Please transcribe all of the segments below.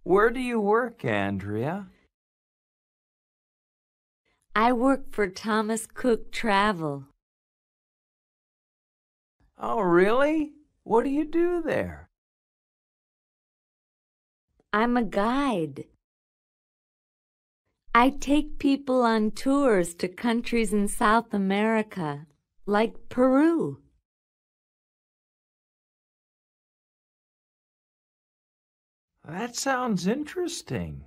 Where do you work, Andrea? I work for Thomas Cook Travel. Oh, really? What do you do there? I'm a guide. I take people on tours to countries in South America, like Peru. That sounds interesting.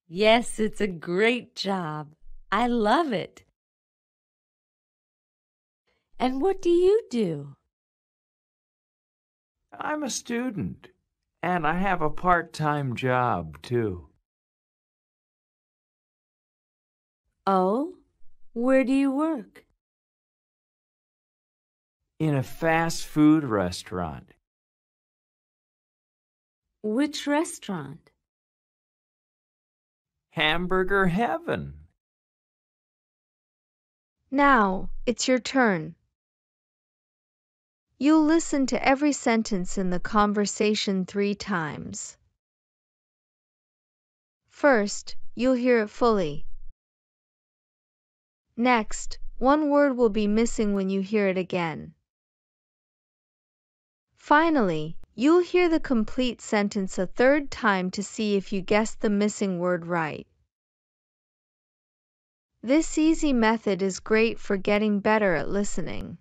Yes, it's a great job. I love it. And what do you do? I'm a student, and I have a part-time job, too. Oh, where do you work? In a fast food restaurant. Which restaurant? Hamburger Heaven. Now, it's your turn. You'll listen to every sentence in the conversation 3 times. First, you'll hear it fully. Next, one word will be missing when you hear it again. Finally, you'll hear the complete sentence a 3rd time to see if you guessed the missing word right. This easy method is great for getting better at listening.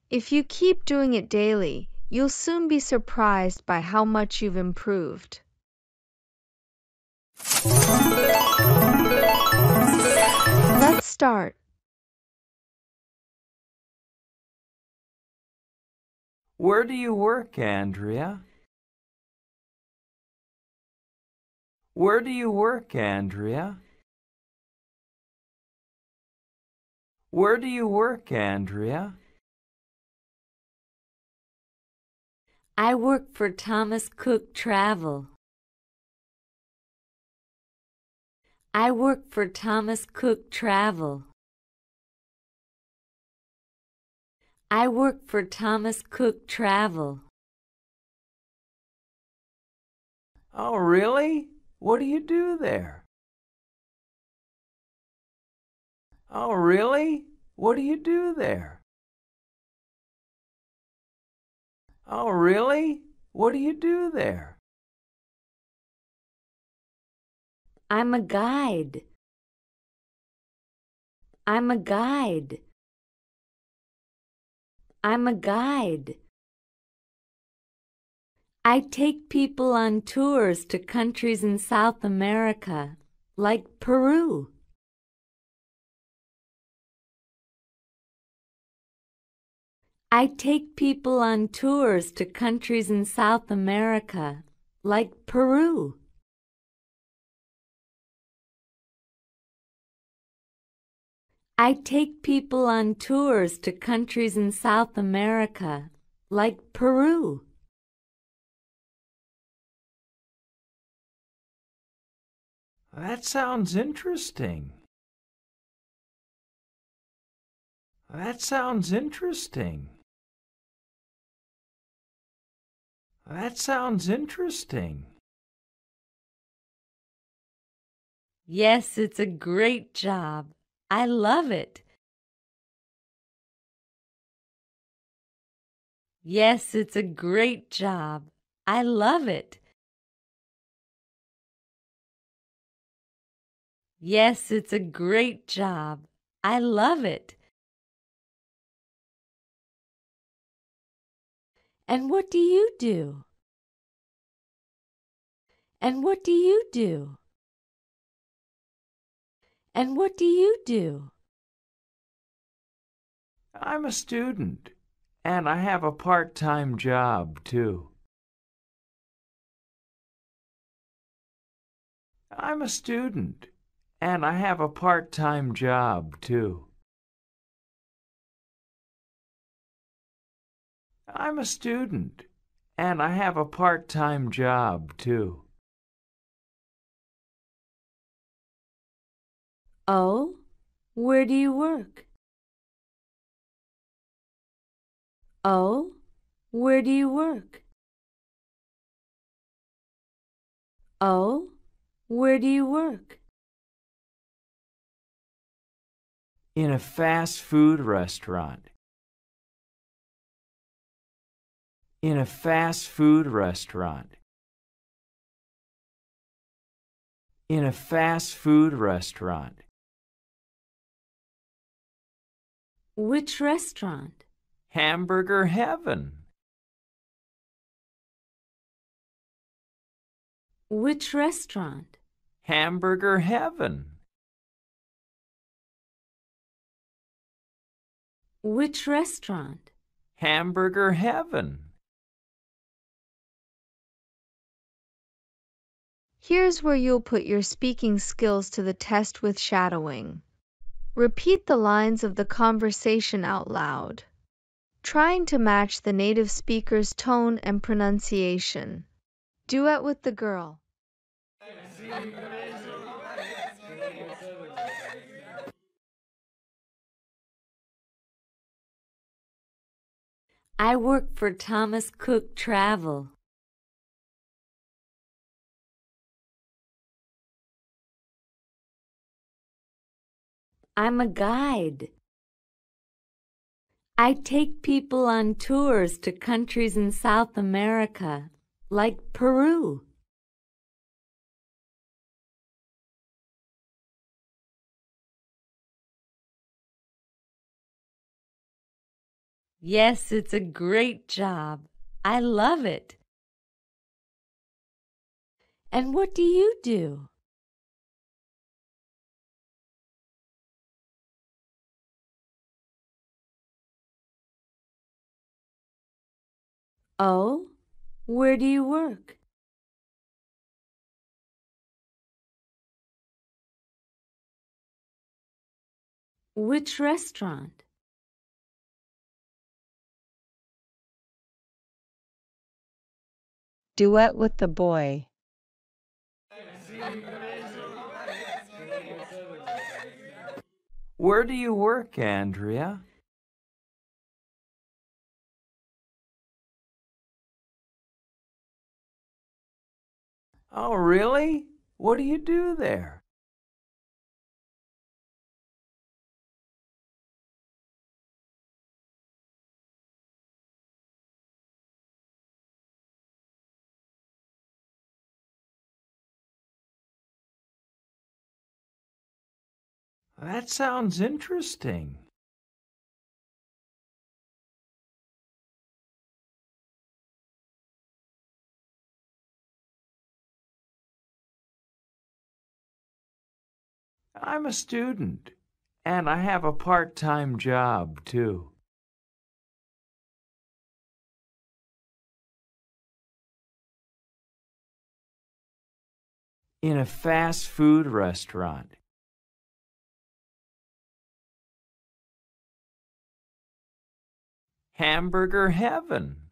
If you keep doing it daily, you'll soon be surprised by how much you've improved. Let's start. Where do you work, Andrea? Where do you work, Andrea? Where do you work, Andrea? I work for Thomas Cook Travel. I work for Thomas Cook Travel. I work for Thomas Cook Travel. Oh, really? What do you do there? Oh, really? What do you do there? Oh, really? What do you do there? I'm a guide. I'm a guide. I'm a guide. I take people on tours to countries in South America, like Peru. I take people on tours to countries in South America, like Peru. I take people on tours to countries in South America, like Peru. That sounds interesting. That sounds interesting. That sounds interesting. Yes, it's a great job. I love it. Yes, it's a great job. I love it. Yes, it's a great job. I love it. And what do you do? And what do you do? And what do you do? I'm a student, and I have a part-time job, too. I'm a student, and I have a part-time job, too. I'm a student, and I have a part-time job, too. Oh, where do you work? Oh, where do you work? Oh, where do you work? In a fast food restaurant. In a fast food restaurant. In a fast food restaurant. Which restaurant? Hamburger Heaven. Which restaurant? Hamburger Heaven. Which restaurant? Hamburger Heaven. Here's where you'll put your speaking skills to the test with shadowing. Repeat the lines of the conversation out loud, trying to match the native speaker's tone and pronunciation. Duet with the girl. I work for Thomas Cook Travel. I'm a guide. I take people on tours to countries in South America, like Peru. Yes, it's a great job. I love it. And what do you do? Oh, where do you work? Which restaurant? Duet with the boy. Where do you work, Andrea? Oh, really? What do you do there? That sounds interesting. I'm a student, and I have a part-time job, too. In a fast food restaurant. Hamburger Heaven.